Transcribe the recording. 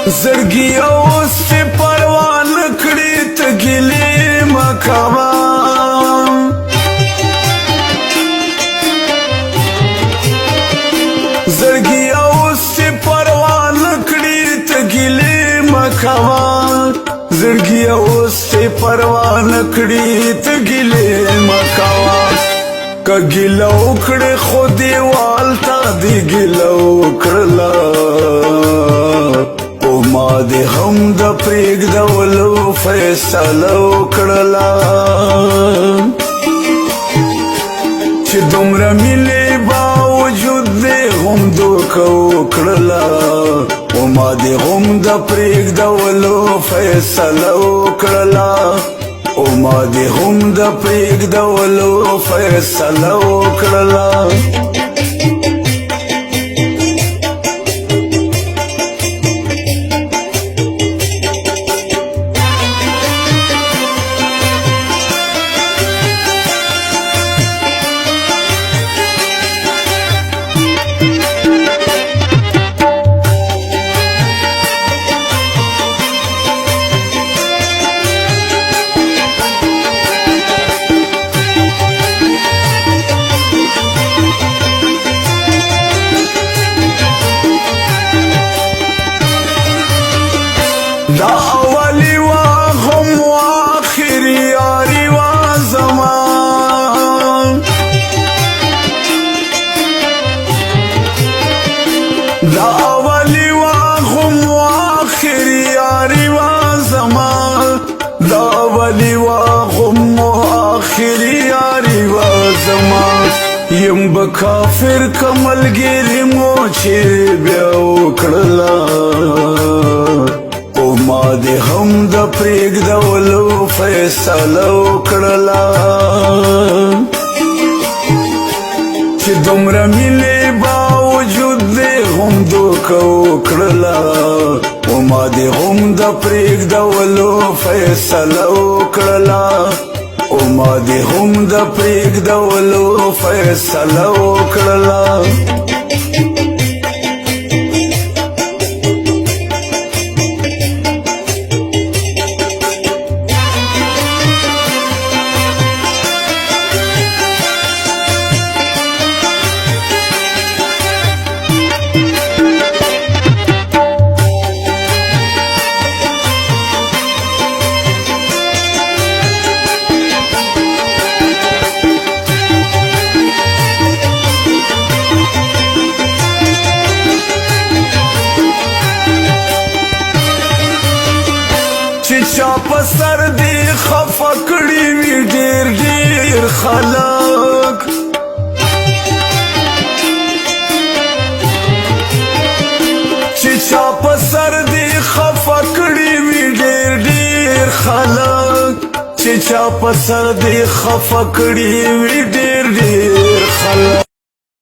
زړګي اوس چې پروا نه کړي ته ګیلې مه کوه زړګي اوس چې پروا نه کړي ته ګیلې مه کوه زړګي اوس چې پروا نه کړي ته ګیلې مه کوه که ګیله وکړې خو دیوال ته دې ګیله وکړله ما دې هم د پرېږدولو فیصله وکړله چې دومره مینې باوجود دې هم دوکه وکړله و ما دې هم د پرېږدولو فیصله وکړله و ما دې هم د پرېږدولو فیصله وکړله دا اولی وا هم آخری یاری وا زمان دا اولی وا هم آخری یاری وا زمان دا اولی وا هم آخری یاری وا زمان یم بکافر کملګری مو چې بیا وکړله ما دې هم د پرېږدولو فیصله وکړله چې دومره مینې باوجود دې هم دوکه وکړله و ما دې هم د پرېږدولو فیصله وکړله و ما دې هم د پرېږدولو فیصله وکړله چا په سر دی خفه کړي وي ډېر ډېر خلک چې چا په سر دی خفه کړي وي ډېر ډېر خلک چې چا په سر دی خفه کړي وي ډېر ډېر خلک